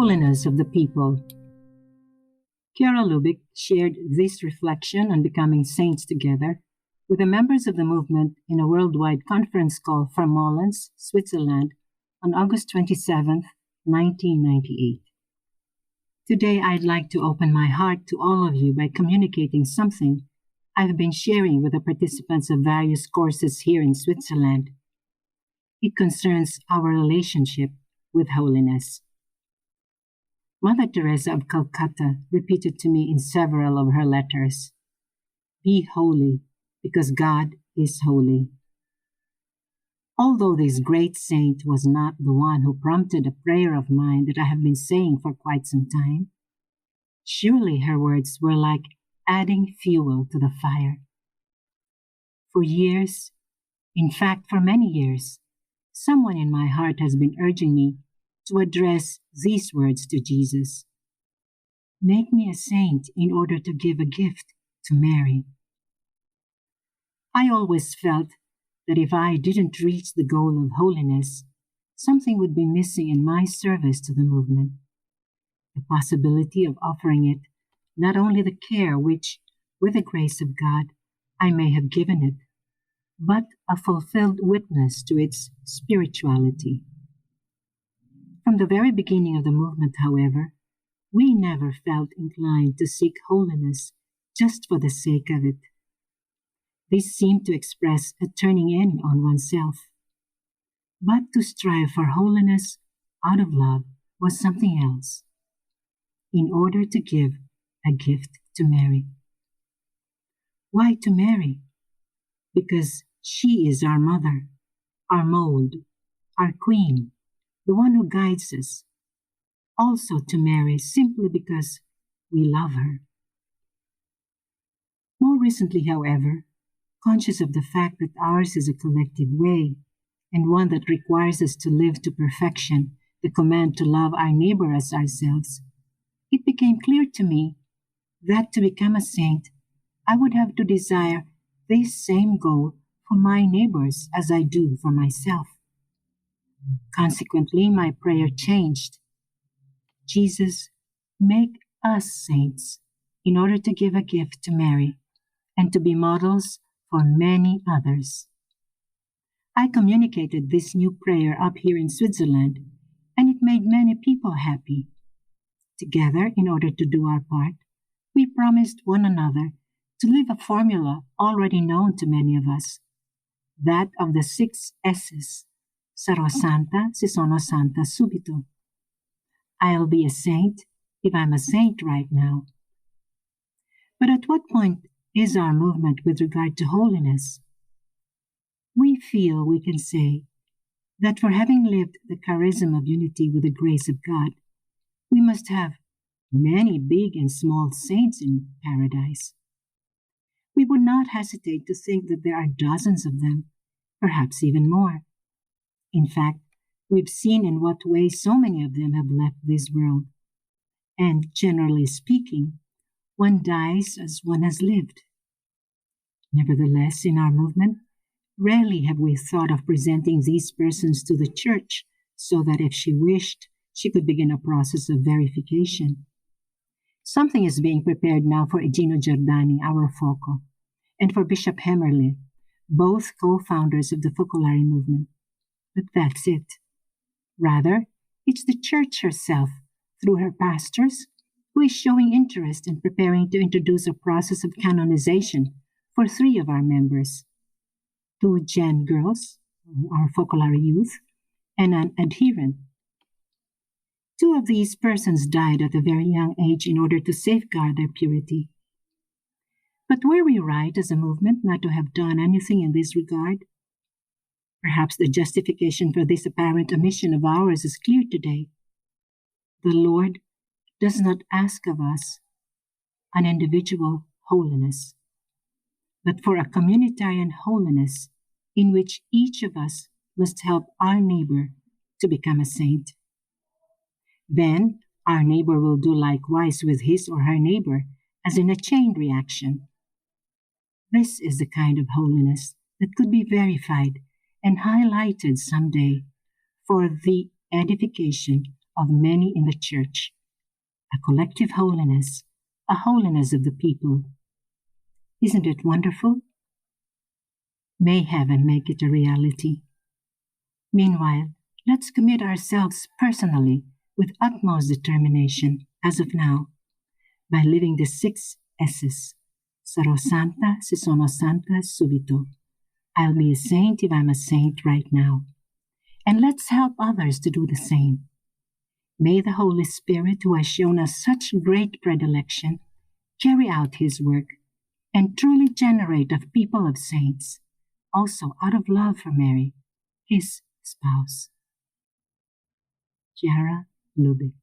holiness of the people. Chiara Lubich shared this reflection on becoming saints together with the members of the movement in a worldwide conference call from Mollens, Switzerland, on August 27, 1998. Today, I'd like to open my heart to all of you by communicating something I've been sharing with the participants of various courses here in Switzerland. It concerns our relationship with holiness. Mother Teresa of Calcutta repeated to me in several of her letters, "Be holy, because God is holy." Although this great saint was not the one who prompted a prayer of mine that I have been saying for quite some time, surely her words were like adding fuel to the fire. For years, in fact for many years, someone in my heart has been urging me to address these words to Jesus. Make me a saint in order to give a gift to Mary. I always felt that if I didn't reach the goal of holiness, something would be missing in my service to the movement. The possibility of offering it not only the care which, with the grace of God, I may have given it, but a fulfilled witness to its spirituality. From the very beginning of the movement, however, we never felt inclined to seek holiness just for the sake of it. This seemed to express a turning in on oneself. But to strive for holiness out of love was something else, in order to give a gift to Mary. Why to Mary? Because she is our mother, our mold, our queen, the one who guides us. Also to Mary simply because we love her. More recently, however, conscious of the fact that ours is a collective way and one that requires us to live to perfection the command to love our neighbor as ourselves, it became clear to me that to become a saint, I would have to desire this same goal for my neighbors as I do for myself. Consequently, my prayer changed. Jesus, make us saints in order to give a gift to Mary and to be models for many others. I communicated this new prayer up here in Switzerland, and it made many people happy. Together, in order to do our part, we promised one another to live a formula already known to many of us, that of the 6 S's. Sarò santa se sono santa subito. I'll be a saint if I'm a saint right now. But at what point is our movement with regard to holiness? We feel we can say that for having lived the charism of unity with the grace of God, we must have many big and small saints in paradise. We would not hesitate to think that there are dozens of them, perhaps even more. In fact, we've seen in what way so many of them have left this world. And generally speaking, one dies as one has lived. Nevertheless, in our movement, rarely have we thought of presenting these persons to the church so that if she wished, she could begin a process of verification. Something is being prepared now for Egino Giordani, our Foco, and for Bishop Hemmerle, both co-founders of the Focolare movement. But that's it. Rather, it's the church herself, through her pastors, who is showing interest in preparing to introduce a process of canonization for 3 of our members, 2 Gen girls, our Focolare youth, and an adherent. 2 of these persons died at a very young age in order to safeguard their purity. But were we right as a movement not to have done anything in this regard? Perhaps the justification for this apparent omission of ours is clear today. The Lord does not ask of us an individual holiness, but for a communitarian holiness in which each of us must help our neighbor to become a saint. Then our neighbor will do likewise with his or her neighbor, as in a chain reaction. This is the kind of holiness that could be verified and highlighted someday for the edification of many in the church, a collective holiness, a holiness of the people. Isn't it wonderful? May heaven make it a reality. Meanwhile, let's commit ourselves personally with utmost determination, as of now, by living the 6 S's. Sarò santa se sono santa subito. I'll be a saint if I'm a saint right now. And let's help others to do the same. May the Holy Spirit, who has shown us such great predilection, carry out his work and truly generate a people of saints, also out of love for Mary, his spouse. Chiara Lubich.